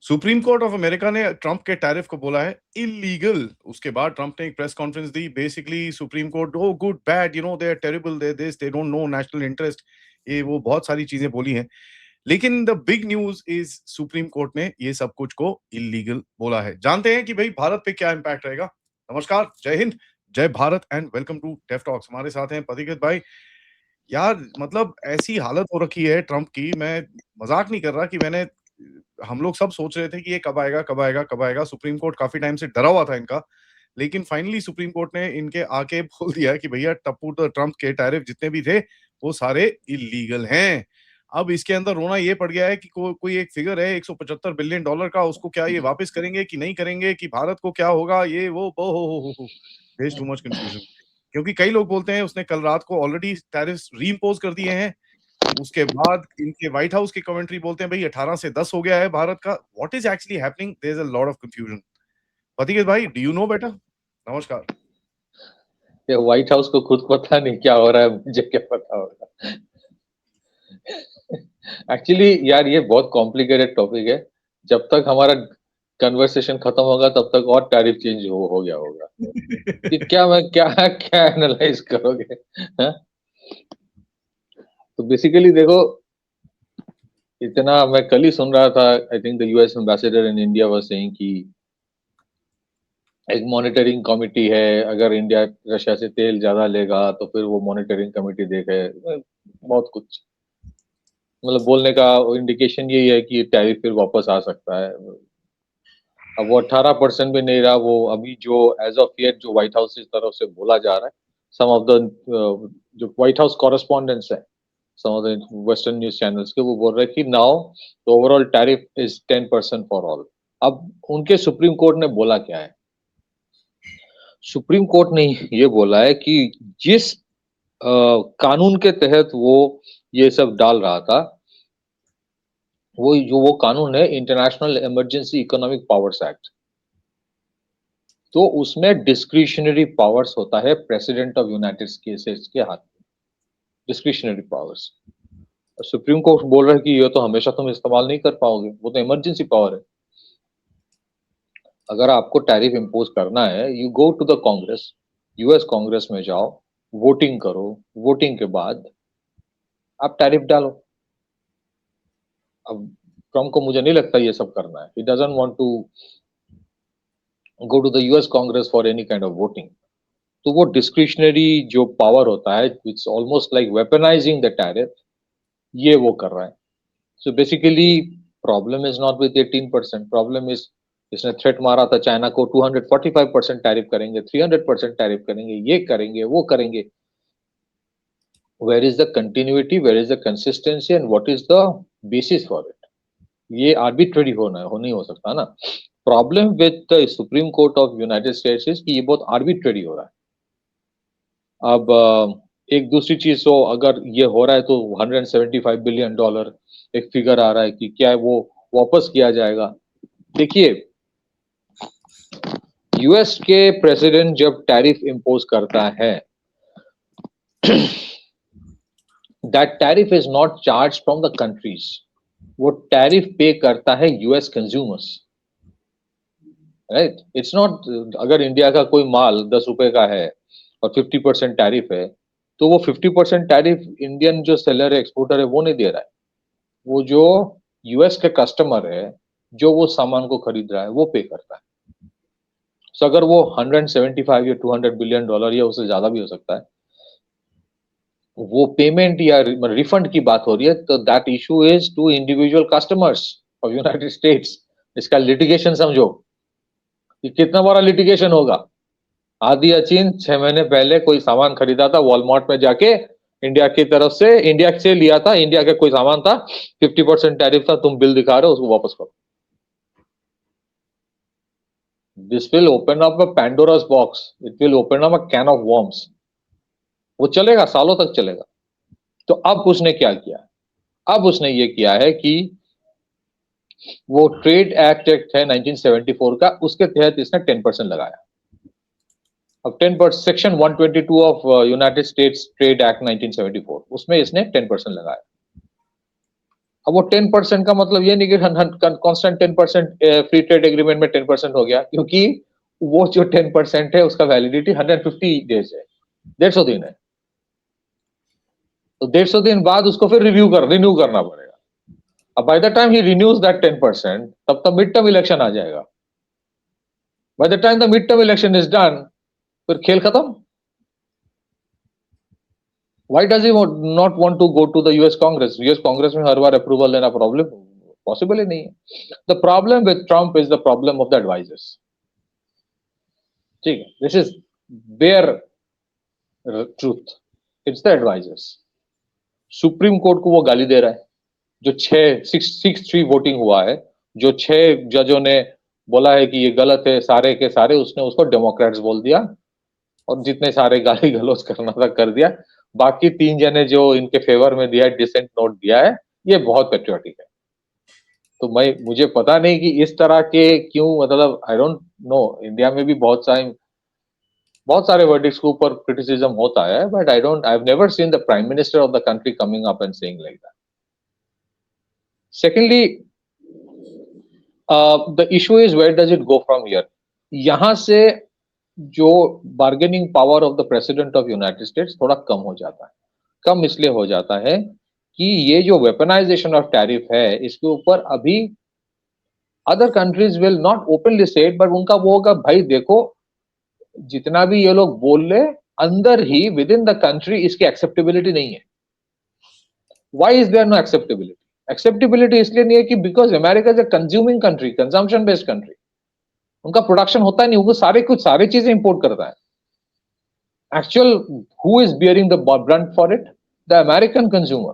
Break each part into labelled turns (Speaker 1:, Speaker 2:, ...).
Speaker 1: Supreme court of America ने Trump के tariff को बोला है इलीगल। उसके बाद ट्रंप ने एक प्रेस कॉन्फ्रेंस दी। Basically supreme court oh good bad they are terrible they this they don't know national interest, ये वो बहुत सारी चीजें बोली हैं। लेकिन the big news is supreme court ने ये सब कुछ को इलीगल बोला है। जानते हैं कि भाई भारत पे क्या इंपैक्ट रहेगा। नमस्कार, जय हिंद, जय भारत एंड वेलकम टू टेफ टॉक्स। हमारे साथ हैं पथिकृत भाई। यार मतलब ऐसी हालत हो रखी है ट्रंप की, मैं मजाक नहीं कर रहा कि हम लोग सब सोच रहे थे कि ये कब आएगा कब आएगा कब आएगा। सुप्रीम कोर्ट काफी टाइम से डरा हुआ था इनका, लेकिन फाइनली सुप्रीम कोर्ट ने इनके आके बोल दिया कि भैया टप्पू तो ट्रंप के टैरिफ जितने भी थे वो सारे इलीगल हैं। अब इसके अंदर रोना ये पड़ गया है कि कोई एक फिगर है $175 बिलियन का, उसको क्या ये वापस करेंगे कि नहीं करेंगे, कि भारत को क्या होगा, ये वो हो देयर टू मच कंफ्यूजन। क्योंकि कई लोग बोलते हैं उसने कल रात को ऑलरेडी टैरिफ्स रीइंपोज कर दिए हैं। उसके बाद इनके व्हाइट हाउस की कमेंट्री बोलते हैं भाई 18 से 10 हो गया है भारत का। What is actually happening? There is a lot of confusion. Pathiket भाई, डू यू नो बेटर? नमस्कार।
Speaker 2: ये व्हाइट हाउस को खुद पता नहीं क्या हो रहा है, मुझे क्या पता होगा। एक्चुअली यार ये बहुत कॉम्प्लिकेटेड टॉपिक है। जब तक हमारा कन्वर्सेशन खत्म होगा तब तक और टैरिफ चेंज हो गया होगा कि क्या मैं क्या क्या एनालाइज करोगे। हाँ? तो बेसिकली देखो, इतना मैं कल ही सुन रहा था। आई think the US ambassador in India was saying कि एक मॉनिटरिंग कमिटी है, अगर इंडिया रशिया से तेल ज्यादा लेगा तो फिर वो मॉनिटरिंग कमिटी देखे। बहुत कुछ मतलब बोलने का इंडिकेशन यही है कि टैरिफ फिर वापस आ सकता है। अब वो 18% भी नहीं रहा, वो अभी जो एज ऑफ येट जो व्हाइट हाउस की तरफ से बोला जा रहा है, सम ऑफ द जो व्हाइट हाउस कॉरेस्पॉन्डेंट्स है, some of the western news channels के, वो बोल रहे हैं कि now the overall tariff is 10% for all. अब उनके सुप्रीम कोर्ट ने बोला क्या है? सुप्रीम कोर्ट ने ये बोला है कि जिस कानून के तहत वो ये सब डाल रहा था, वो कानून है international emergency economic powers act. तो उसमें डिस्क्रिशनरी पावर्स होता है प्रेसिडेंट ऑफ यूनाइटेड स्टेट्स के हाथ में, डिस्क्रिशनरी पावर्स। सुप्रीम कोर्ट बोल रहा है कि ये तो हमेशा तुम इस्तेमाल नहीं कर पाओगे, वो तो इमरजेंसी पावर है। अगर आपको टैरिफ इंपोज करना है, you go to the Congress, US Congress में जाओ, वोटिंग करो, वोटिंग के बाद आप टैरिफ डालो। अब ट्रम्प को मुझे नहीं लगता ये सब करना है। He doesn't want to go to the US Congress for any kind of voting. तो वो डिस्क्रिशनरी जो पावर होता है, it's almost like weaponising the tariff, ये वो कर रहा है। So basically problem is not with 18%, problem is इसने थ्रेट मारा था चाइना को 245% टैरिफ करेंगे, 300% टैरिफ करेंगे, ये करेंगे, वो करेंगे। Where is the continuity, where is the consistency and what is the basis for it? ये आर्बिट्रेरी हो नहीं हो सकता ना। Problem with the supreme court of United States is कि ये बहुत आर्बिट्रेरी हो रहा है। अब एक दूसरी चीज, तो अगर ये हो रहा है तो $175 बिलियन एक फिगर आ रहा है कि क्या वो वापस किया जाएगा। देखिए, यूएस के प्रेसिडेंट जब टैरिफ इंपोज करता है, that tariff is not charge from the countries, वो टैरिफ पे करता है US consumers, right? It's not, अगर इंडिया का कोई माल 10 रुपए का है और 50% टैरिफ है, तो वो 50% टैरिफ इंडियन जो सेलर है, एक्सपोर्टर है, वो नहीं दे रहा है। वो जो यूएस के कस्टमर है, जो वो सामान को खरीद रहा है, वो पे करता है। सो अगर वो 175 या $200 बिलियन या उससे ज्यादा भी हो सकता है, वो पेमेंट या रिफंड की बात हो रही है, तो that issue is to individual customers of United States. इसका लिटिगेशन समझो कि कितना बड़ा लिटिगेशन होगा। आदि अचीन 6 महीने पहले कोई सामान खरीदा था वॉलमार्ट में जाके, इंडिया की तरफ से, इंडिया से लिया था, इंडिया का कोई सामान था, 50% टैरिफ था, तुम बिल दिखा रहे हो, उसको वापस करो। This will open up a Pandora's box, it will open up a can of worms. वो चलेगा, सालों तक चलेगा। तो अब उसने क्या किया? अब उसने ये किया है कि वो ट्रेड एक्ट है 1974 का, उसके तहत इसने 10% लगाया। अब 10%, section 122 of United states trade act 1974, उसमें इसने 10% लगाया। अब वो 10% का मतलब ये नहीं कि कांस्टेंट 10% फ्री ट्रेड एग्रीमेंट में 10% हो गया, क्योंकि वो जो 10% है उसका वैलिडिटी 150 डेज है, 150 दिन है। तो 150 दिन बाद उसको फिर रिन्यू करना पड़ेगा। अब bye the time he renews that 10%, तब तक मिड टर्म इलेक्शन आ जाएगा। Bye the time the mid term election is done, फिर खेल खत्म। Why does he not want to go to the US Congress? US Congress में हर बार approval लेना प्रॉब्लम पॉसिबल ही नहीं है। The problem with Trump is the problem of the advisers. ठीक है, this is bare truth, it's the advisers. Supreme court को वो गाली दे रहा है, जो 6-3 वोटिंग हुआ है, जो 6 जजों ने बोला है कि ये गलत है, सारे के सारे उसने उसको डेमोक्रेट्स बोल दिया, और जितने सारे गाली गलौज करना था कर दिया। बाकी 3 जने जो इनके फेवर में दिया है, डिसेंट नोट दिया है, ये बहुत पेट्रियोटिक है। तो मुझे पता नहीं कि इस तरह के क्यों, मतलब आई डोंट नो, इंडिया में भी बहुत सारे वर्डिक्ट्स के ऊपर क्रिटिसिज्म होता है, but I have never seen the prime minister of the country coming up and saying like that. Secondly, the issue is where does it go from here. यहां से जो bargaining power of the president of United States थोड़ा कम हो जाता है। कम इसलिए हो जाता है कि ये जो वेपनाइजेशन ऑफ टैरिफ है, इसके ऊपर अभी other countries will not openly से इट, बट उनका वो होगा, भाई देखो जितना भी ये लोग बोल ले, अंदर ही विद इन द कंट्री इसकी एक्सेप्टेबिलिटी नहीं है। Why is there no acceptability? Acceptability इसलिए नहीं है कि because America is a consuming country, consumption based country. उनका प्रोडक्शन होता नहीं, वो सारे चीजें इंपोर्ट करता है। Actual who is bearing the brunt for it? The American consumer.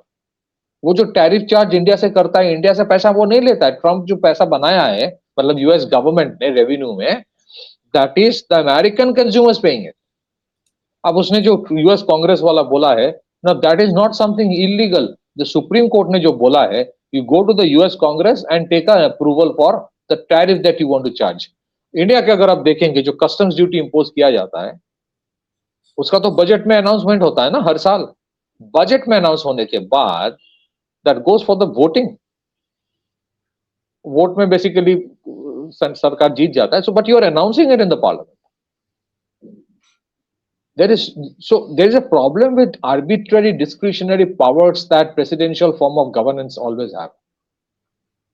Speaker 2: वो जो टैरिफ चार्ज इंडिया से करता है, इंडिया से पैसा वो नहीं लेता है। ट्रम्प जो पैसा बनाया है, मतलब यूएस गवर्नमेंट ने रेवेन्यू में, that is the American consumers paying it. अब उसने जो यूएस कांग्रेस वाला बोला है ना, that is not something illegal. The supreme court ने जो बोला है, you go to the US Congress and take a approval for the tariff that you want to charge. India के अगर आप देखेंगे, जो कस्टम्स ड्यूटी इंपोज किया जाता है, उसका तो बजट में अनाउंसमेंट होता है ना हर साल। बजट में अनाउंस होने के बाद that goes for the voting. Vote में बेसिकली सरकार जीत जाता है, so but you are announcing it in the parliament. there is a problem with arbitrary discretionary powers that presidential form of governance always have,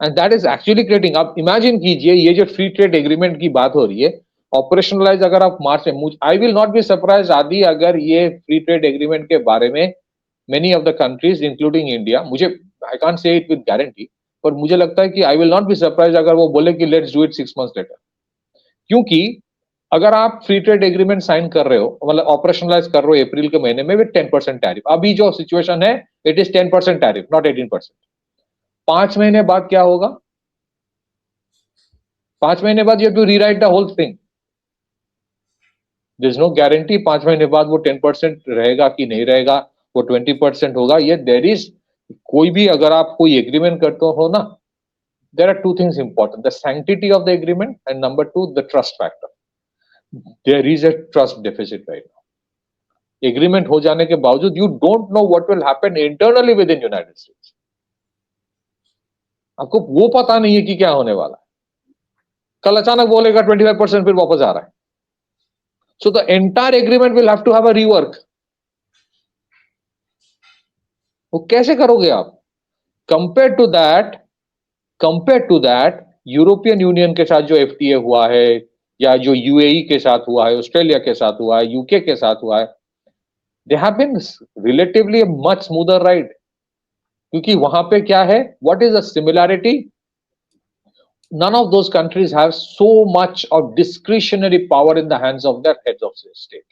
Speaker 2: and that is actually creating, आप imagine कीजिए, ये जो free trade agreement की बात हो रही है, operationalise अगर आप मार्च में, I will not be surprise आदि अगर ये फ्री ट्रेड एग्रीमेंट के बारे में many of the countries including India, मुझे I can't say it with guarantee, पर मुझे लगता है कि I will not be surprise अगर वो बोले कि let's do it 6 months later. क्योंकि अगर आप फ्री ट्रेड एग्रीमेंट साइन कर रहे हो, मतलब ऑपरेशनलाइज कर रहे हो अप्रैल के महीने में विद 10% टैरिफ, अभी जो सिचुएशन है इट इज 10% टैरिफ, नॉट 18%। 5 महीने बाद क्या होगा? 5 महीने बाद you have to rewrite the whole thing. There is no guarantee 5 महीने बाद वो 10% रहेगा कि नहीं रहेगा, वो 20% होगा। ये देयर इज, कोई भी अगर आप कोई एग्रीमेंट करते हो ना, there are 2 things important, the sanctity of the agreement and number 2 the trust factor. There is a trust deficit right now. Agreement हो जाने के बावजूद you don't know what will happen internally within United States. आपको वो पता नहीं है कि क्या होने वाला है। कल अचानक बोलेगा 25% फिर वापस आ रहा है। So the entire agreement will have to have a rework. वो कैसे करोगे आप? Compare to that European Union के साथ जो एफटीए हुआ है, या जो यूएई के साथ हुआ है, ऑस्ट्रेलिया के साथ हुआ है, यूके के साथ हुआ है, they have been relatively much smoother ride. क्योंकि वहां पे क्या है, what is the similarity? None of those countries have so much of discretionary power in the hands of their heads of state.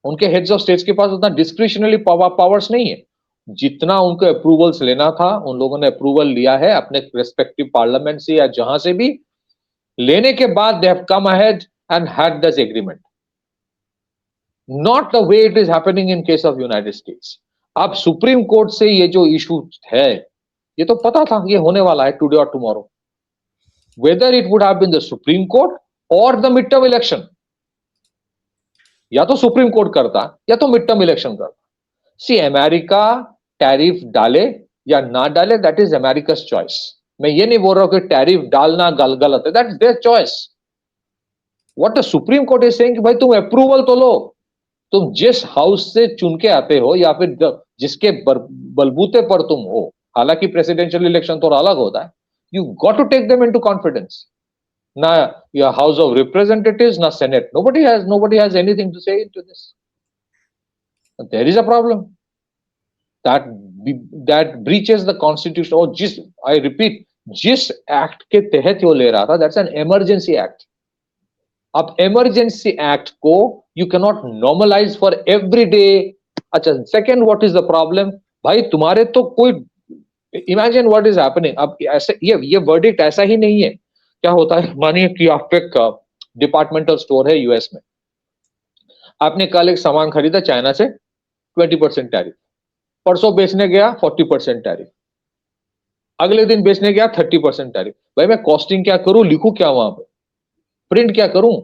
Speaker 2: उनके हेड्स ऑफ स्टेट्स के पास उतना discretionary powers नहीं है। जितना उनको अप्रूवल्स लेना था, उन लोगों ने अप्रूवल लिया है अपने रेस्पेक्टिव पार्लियामेंट से या जहां से भी, लेने के बाद they have come ahead and had this agreement, not the way it is happening in case of United States. अब सुप्रीम कोर्ट से ये जो इशू है, ये तो पता था ये होने वाला है टुडे और tomorrow, whether it would have been the Supreme Court or the midterm election. या तो सुप्रीम कोर्ट करता या तो मिड टर्म इलेक्शन करता। सी अमेरिका टैरिफ डाले या ना डाले, दैट इज अमेरिका's चॉइस। मैं ये नहीं बोल रहा हूं कि टैरिफ डालना गलत है, that is their choice. What the supreme court is saying कि भाई तुम अप्रूवल तो लो, तुम जिस हाउस से चुन के आते हो या फिर जिसके बलबूते पर तुम हो, हालांकि प्रेसिडेंशियल इलेक्शन थोड़ा अलग होता है, you got to take them into confidence. ना या हाउस ऑफ रिप्रेजेंटेटिव्स ना senate, nobody has anything to say into this. There is a problem that that breaches the constitution, और जिस, I repeat, जिस एक्ट के तहत वो ले रहा था, दैट्स एन इमरजेंसी एक्ट। अब इमरजेंसी एक्ट को you can not normalize for every day. अच्छा, second, what is the problem? भाई तुम्हारे तो कोई, इमेजिन व्हाट इज हैपनिंग। अब ऐसे ये वर्डिक्ट ऐसा ही नहीं है। क्या होता है, मानिए कि आप एक डिपार्टमेंटल स्टोर है यूएस में, आपने कल एक सामान खरीदा चाइना से, 20% टैरिफ, परसों बेचने गया 40% टैरिफ, अगले दिन बेचने गया 30% टैरिफ। भाई मैं कॉस्टिंग क्या करूं, लिखूं क्या वहां पे, प्रिंट क्या करूं?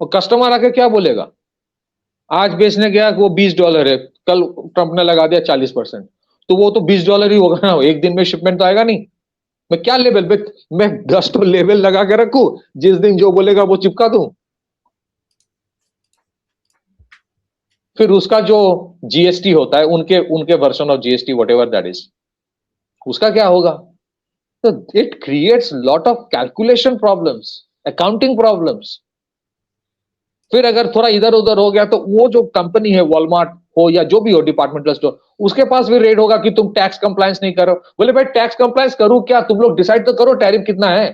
Speaker 2: और कस्टमर आके क्या बोलेगा? आज बेचने गया वो $20 है, कल ट्रंप ने लगा दिया 40%, तो वो तो $20 ही होगा ना, एक दिन में शिपमेंट तो आएगा नहीं। मैं क्या लेबल पे, मैं 10 तो लेबल लगा के रखूं, जिस दिन जो बोलेगा वो चिपका दूं। फिर उसका जो जीएसटी होता है, उनके उनके version of GST, whatever that is, उसका क्या होगा? तो it creates lot of calculation problems, accounting problems. फिर अगर थोड़ा इधर उधर हो गया तो वो जो कंपनी है, वॉलमार्ट हो या जो भी हो डिपार्टमेंटल स्टोर, उसके पास भी रेट होगा कि तुम टैक्स कंप्लायंस नहीं करो। बोले भाई टैक्स कंप्लायंस करूं क्या, तुम लोग डिसाइड तो करो टैरिफ कितना है।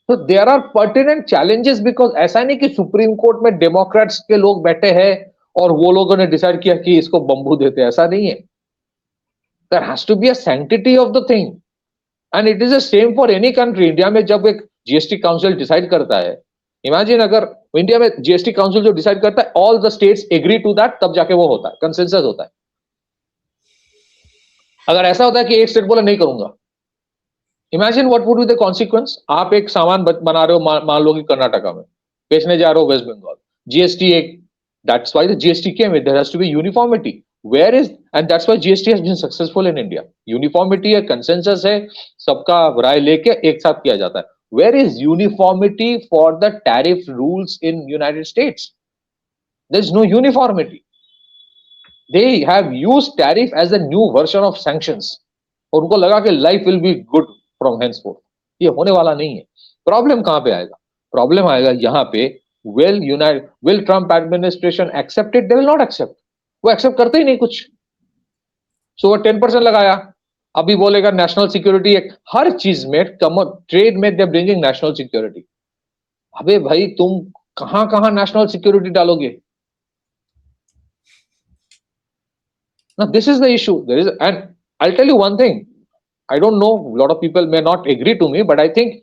Speaker 2: तो there are pertinent challenges, because ऐसा नहीं कि सुप्रीम कोर्ट में डेमोक्रेट्स के लोग बैठे हैं और वो लोगों ने डिसाइड किया कि इसको बंबू देते, ऐसा नहीं है। There has to be a sanctity of the thing, and it is the same for any country. India में जब एक जीएसटी काउंसिल डिसाइड करता है, इमेजिन अगर इंडिया में जीएसटी काउंसिल जो डिसाइड करता है, all the states agree to that, तब जाके वो होता है, कंसेंसस होता है। अगर ऐसा होता है कि एक स्टेट बोला नहीं करूंगा, imagine what would be the consequence. आप एक सामान बना रहे हो, मान लो कि कर्नाटका में, बेचने जा रहे हो वेस्ट बंगाल, जीएसटी एक, that's why the GST came, there has to be uniformity. Where is, and that's why GST has been successful in India. Uniformity है, कंसेंसस है, सबका राय लेके एक साथ किया जाता है। Where is uniformity for the tariff rules in United States? There is no uniformity. They have used tariff as a new version of sanctions, और उनको लगा कि life will be good from henceforth। ये होने वाला नहीं है। प्रॉब्लम कहां पे आएगा? प्रॉब्लम आएगा यहां पे, will Trump administration accept it? They will not accept. वो एक्सेप्ट करते ही नहीं कुछ। सो वो 10% लगाया, अभी बोलेगा नेशनल सिक्योरिटी, हर चीज में, ट्रेड में दे ब्रिंगिंग नेशनल सिक्योरिटी। अबे भाई तुम कहां कहां नेशनल सिक्योरिटी डालोगे? Now this is the issue. There is, and I'll tell you one thing. I don't know, a lot of people may not agree to me, but I think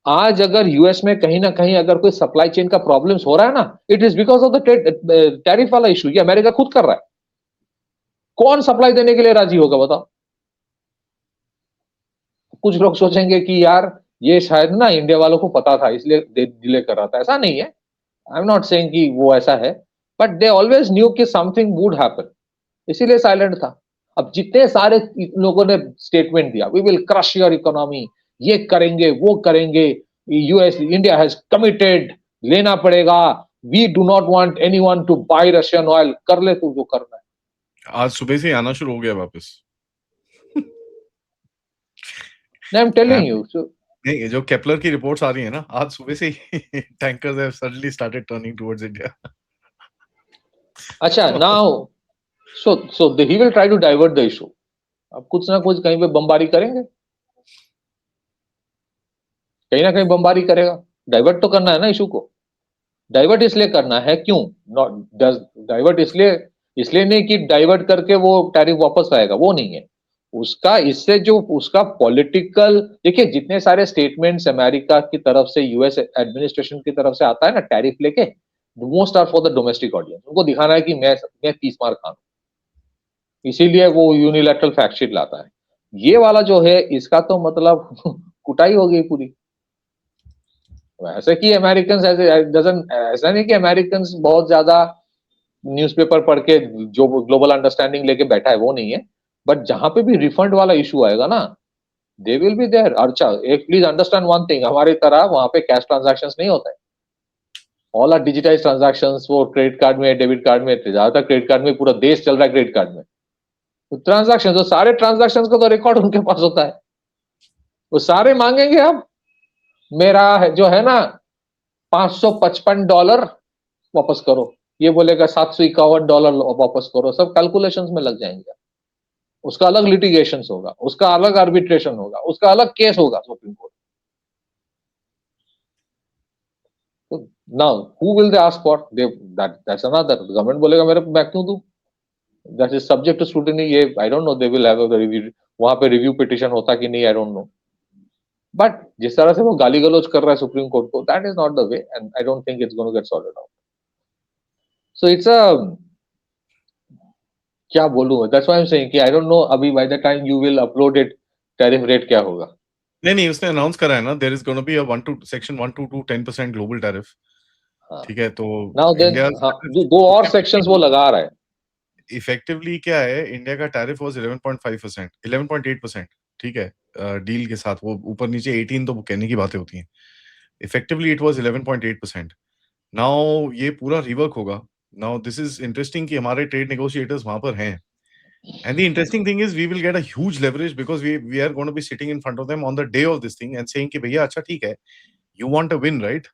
Speaker 2: आज अगर US में कहीं ना कहीं अगर कोई supply chain का problems हो रहा है ना, it is because of the tariff वाला इशू। ये अमेरिका खुद कर रहा है। कौन सप्लाई देने के लिए राजी होगा बताओ? कुछ लोग सोचेंगे कि यार ये शायद ना इंडिया वालों को पता था इसलिए डिले कर रहा था। ऐसा नहीं है, आई एम नॉट सेइंग कि वो ऐसा है, बट दे ऑलवेज न्यू कि समथिंग वुड हैपन, इसीलिए साइलेंट था। अब जितने सारे लोगों ने स्टेटमेंट दिया, we will crush your economy, ये करेंगे वो करेंगे, यूएस, इंडिया हैज कमिटेड, लेना पड़ेगा, we do not want anyone to buy Russian oil, कर ले तू जो करना है।
Speaker 1: आज सुबह से आना शुरू हो गया वापस।
Speaker 2: I am telling you.
Speaker 1: नहीं, जो केपलर की रिपोर्ट्स आ रही है ना, आज सुबह से ही tankers have suddenly started turning towards India.
Speaker 2: अच्छा, now so he will try to divert the issue। अब कुछ ना कुछ कहीं पे बमबारी करेंगे, कहीं ना कहीं बमबारी करेगा। डाइवर्ट तो करना है ना इशू को। डाइवर्ट इसलिए करना है, क्यों नॉट डाइवर्ट इसलिए नहीं कि डाइवर्ट करके वो टैरिफ वापस आएगा, वो नहीं है उसका। इससे जो उसका पॉलिटिकल, देखिए जितने सारे स्टेटमेंट्स अमेरिका की तरफ से, यूएस एडमिनिस्ट्रेशन की तरफ से आता है ना टैरिफ लेके, most are for the domestic audience. उनको दिखाना है कि मैं 30 मार खाऊं, इसीलिए वो यूनिलैटरल फैक्ट शीट लाता है। ये वाला जो है, इसका तो मतलब कुटाई हो गई पूरी। ऐसे कि अमेरिकन, ऐसा नहीं कि अमेरिकन बहुत ज्यादा न्यूज़पेपर पढ़ के जो ग्लोबल अंडरस्टैंडिंग लेके बैठा है वो नहीं है, बट जहां पे भी रिफंड वाला इशू आएगा ना, दे विल बी देयर। अच्छा, एक प्लीज अंडरस्टैंड वन थिंग, हमारी तरह वहां पे कैश ट्रांजैक्शंस नहीं होता है, ऑल आर डिजिटाइज ट्रांजैक्शंस। वो क्रेडिट कार्ड में, डेबिट कार्ड में, ज्यादातर क्रेडिट कार्ड में, पूरा देश चल रहा है क्रेडिट कार्ड में। तो ट्रांजैक्शन, तो सारे ट्रांजैक्शंस का तो रिकॉर्ड उनके पास होता है। वो सारे मांगेंगे अब, मेरा जो है ना $555 वापस करो, ये बोलेगा $751 वापस करो, सब कैलकुलेशंस में लग जाएंगे। उसका अलग लिटिगेशन होगा, उसका अलग आर्बिट्रेशन होगा, उसका अलग केस होगा सुप्रीम कोर्ट। तो now who will they ask for, that's another. Government बोलेगा मेरे मैं क्यों दूं, that is subject to scrutiny. ये I don't know, they will have a review, वहां पे रिव्यू पिटीशन होता कि नहीं, आई डोंट नो। बट जिस तरह से वो गाली गलौज कर रहा है सुप्रीम कोर्ट को, that is not the way, and I don't think it's gonna get sorted out. So it's a, क्या बोलूं, that's why I am saying कि आई डोंट नो अभी by the time you will upload it, tariff rate क्या होगा।
Speaker 1: नहीं, उसने announce करा है ना, there is gonna be a 1 to section 1 to 10% global tariff.
Speaker 2: हाँ,
Speaker 1: ठीक है, तो
Speaker 2: नाउ देन
Speaker 1: इंडिया
Speaker 2: हाँ, दो और सेक्शंस वो लगा रहा है।
Speaker 1: इफेक्टिवली क्या है, इंडिया का टैरिफ वाज 11.5%, 11.8%। ठीक है, डील के साथ वो ऊपर नीचे 18 तो कहने की बातें होती हैं। Effectively it was 11.8%। नाउ ये पूरा रिवर्क होगा। नाउ दिस इज इंटरेस्टिंग कि हमारे ट्रेड नेगोशिएटर्स वहां पर हैं, and the interesting thing is we will get a huge leverage because we are going to be sitting in front of them on the day of this thing and saying कि भैया अच्छा ठीक है, you want a win, right?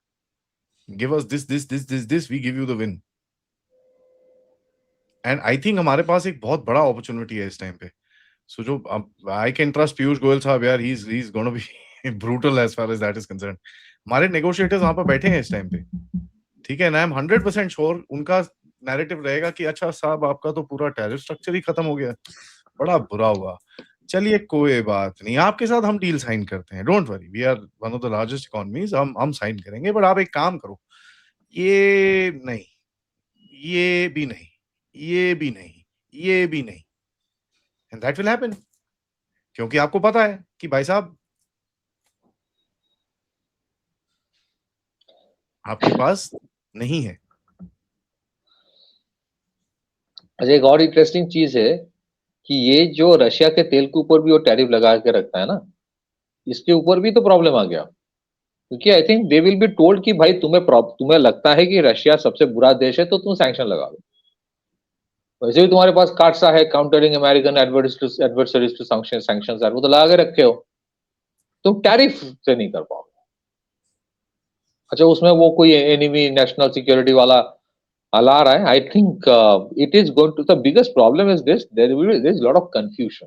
Speaker 1: Give us this, we give you the win. And I think हमारे पास एक बहुत बड़ा opportunity है इस टाइम पे। So जो I can trust Piyush Goyal साहब यार, he's going to be brutal as far as that is concerned. हमारे negotiators वहां पर बैठे हैं इस टाइम पे, ठीक है ना, आई एम 100% श्योर उनका नैरेटिव रहेगा कि अच्छा साहब आपका तो पूरा टैरिफ स्ट्रक्चर ही खत्म हो गया, बड़ा बुरा हुआ, चलिए कोई बात नहीं, आपके साथ हम डील साइन करते हैं, don't worry, we are one of the largest economies, हम साइन करेंगे, बट आप एक काम करो, ये नहीं, ये भी नहीं, ये भी नहीं, ये भी नहीं, एंड दैट विल हैपन, क्योंकि आपको पता है कि भाई साहब आपके पास नहीं है।
Speaker 2: अच्छा, एक और इंटरेस्टिंग चीज है कि ये जो रशिया के तेल के ऊपर भी वो टैरिफ लगा के रखता है ना, इसके ऊपर भी तो प्रॉब्लम आ गया, क्योंकि I think they will be told कि भाई तुम्हें लगता है कि रशिया सबसे बुरा देश है तो तुम सैंक्शन लगा लो। वैसे भी तुम्हारे पास काटसा है, countering American adversaries to sanctions, वो तो लगा के रखे हो, तुम टैरिफ से नहीं कर पाओगे। अच्छा, उसमें वो कोई एनिमी नेशनल सिक्योरिटी वाला ला रहा है। I think it is going to, the biggest problem is this, there is lot of confusion.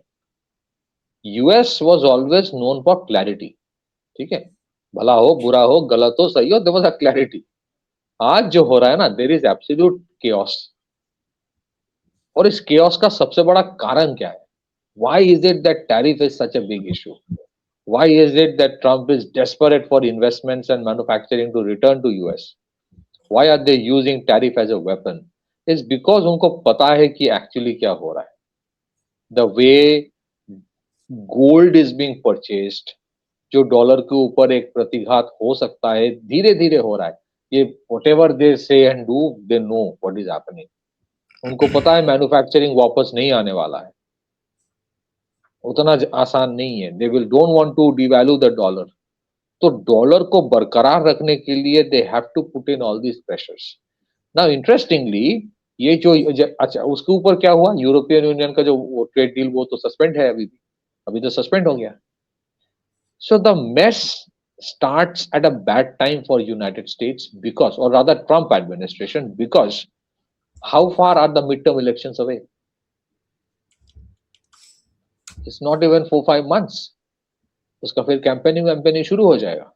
Speaker 2: US was always known for clarity, ठीक है, भला हो बुरा हो गलत हो सही हो, देयर वाज अ क्लैरिटी। आज जो हो रहा है ना, देयर इज एब्सोल्यूट केओस। और इस केओस का सबसे बड़ा कारण क्या है? Why is it that tariff is such a big issue? Why is it that Trump is desperate for investments and manufacturing to return to US? Why are they using tariff as a weapon? It's because उनको पता है कि actually क्या हो रहा है। The way gold is being purchased, जो dollar के ऊपर एक प्रतिघात हो सकता है, धीरे धीरे हो रहा है। ये whatever they say and do, they know what is happening. उनको पता है मैन्युफैक्चरिंग वापस नहीं आने वाला है, उतना आसान नहीं है। They will don't want to devalue the dollar. तो डॉलर को बरकरार रखने के लिए they have to put in all these pressures. Now interestingly, ये जो अच्छा उसके ऊपर क्या हुआ, यूरोपियन यूनियन का जो ट्रेड डील वो तो सस्पेंड है, अभी तो सस्पेंड हो गया। So the mess starts at a bad time for United States, because, or rather Trump administration, because how far are the midterm elections away? It's not even 4-5 months. उसका फिर campaigning शुरू हो जाएगा।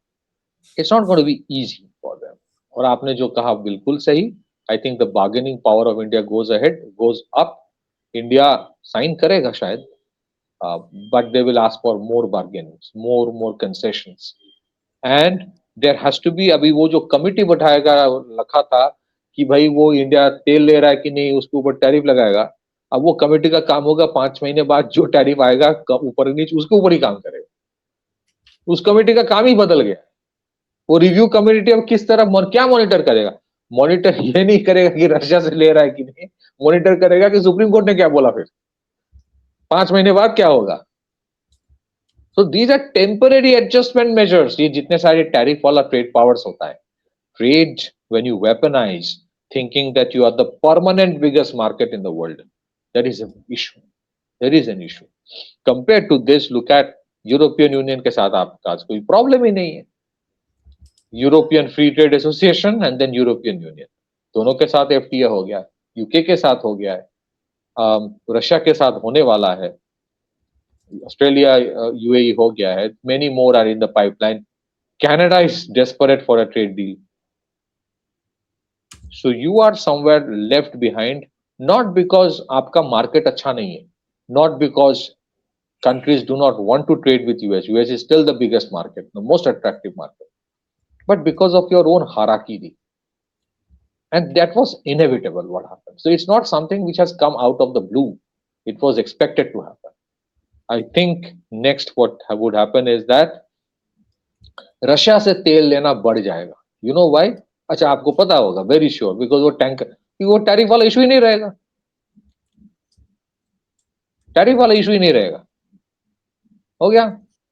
Speaker 2: It's not going to be easy for them. और आपने जो कहा बिल्कुल सही, I think the bargaining power of India goes ahead, goes up. India sign करेगा शायद, but they will ask for more bargainings, more concessions, and there has to be, अभी वो जो कमिटी बैठाएगा रखा था कि भाई वो इंडिया तेल ले रहा है कि नहीं उसके ऊपर टैरिफ लगाएगा, अब वो कमिटी का काम होगा 5 महीने बाद जो टैरिफ आएगा ऊपर नीचे उसके ऊपर ही काम करेगा। उस कमेटी का काम ही बदल गया। वो रिव्यू कम्युनिटी अब किस तरह क्या मॉनिटर करेगा? मॉनिटर ये नहीं करेगा कि रशिया से ले रहा है कि नहीं, मॉनिटर करेगा कि सुप्रीम कोर्ट ने क्या बोला, फिर 5 महीने बाद क्या होगा। So these are temporary adjustment measures. ये जितने सारे टैरिफ वाला ट्रेड पावर्स होता है, trade when you weaponise thinking that you are the permanent biggest market in the world, that is an issue, there is an issue. Compare to this, look at European Union के साथ आपका आज कोई problem ही नहीं है। European free trade association and then European Union, दोनों के साथ एफटीए हो गया, यूके के साथ हो गया है, रशिया के साथ होने वाला है, ऑस्ट्रेलिया यूएई हो गया है, many more are in the pipeline, Canada is desperate for a trade deal. So you are somewhere left behind, not because आपका मार्केट अच्छा नहीं है, not because countries do not want to trade with US. US is still the biggest market, the most attractive market, but because of your own harakiri. And that was inevitable what happened. So it's not something which has come out of the blue. It was expected to happen. I think next what would happen is that Russia से तेल लेना बढ़ जाएगा। You know why? अच्छा, आपको पता होगा, very sure, because वो टैंकर, वो टैरिफ वाला इशू ही नहीं रहेगा, टैरिफ वाला इशू ही नहीं रहेगा, हो गया।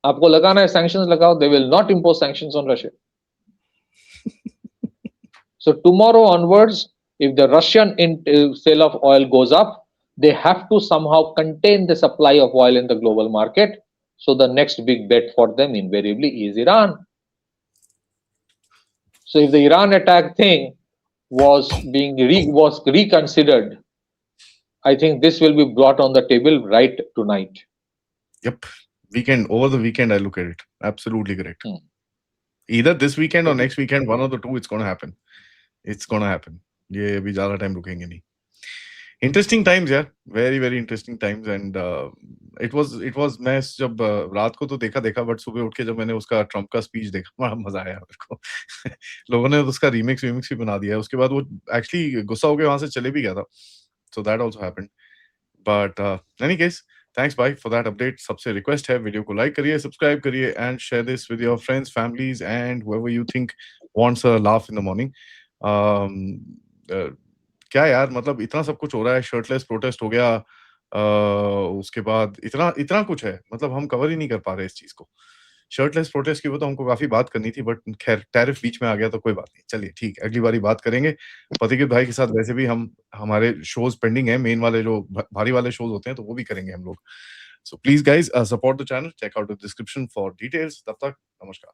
Speaker 2: आपको लगाना है सैंक्शंस लगाओ, दे will not impose sanctions on Russia. So tomorrow onwards, if the Russian sale of oil goes up, they have to somehow contain the supply of oil in the global market. So the next big bet for them invariably is Iran. So if the Iran attack thing was reconsidered, I think this will be brought on the table right tonight.
Speaker 1: Yep. Over the weekend, I look at it. Absolutely correct. Either this weekend or next weekend, one of the two, it's going to happen. It's going to happen. ये अभी ज़्यादा time रुकेंगे नहीं. Interesting times, यार. Very, very interesting times. And it was मैं जब रात को तो देखा, बट सुबह उठ के जब मैंने उसका ट्रम्प का स्पीच देखा, बड़ा मजा आया मेरे को. लोगों ने उसका रीमिक्स भी बना दिया है. उसके बाद वो एक्चुअली गुस्सा होकर वहां से चले भी गया था. So that also happened. But in any case, thanks bye for that update. सबसे रिक्वेस्ट है, वीडियो को लाइक करिए, सब्सक्राइब करिए and share this with your friends, families and whoever you think wants a laugh in the morning. क्या यार, मतलब इतना सब कुछ हो रहा है, शर्टलेस प्रोटेस्ट हो गया, उसके बाद इतना कुछ है, मतलब हम कवर ही नहीं कर पा रहे इस चीज को. शर्टलेस प्रोटेस्ट की वो तो हमको काफी बात करनी थी, बट खैर टैरिफ बीच में आ गया तो कोई बात नहीं. चलिए ठीक है, अगली बारी बात करेंगे. पथिकृत भाई के साथ वैसे भी हमारे शोज पेंडिंग है, मेन वाले जो भारी वाले शोज होते हैं तो वो भी करेंगे हम लोग. So please guys support the channel, check out the description for details. तब तक नमस्कार.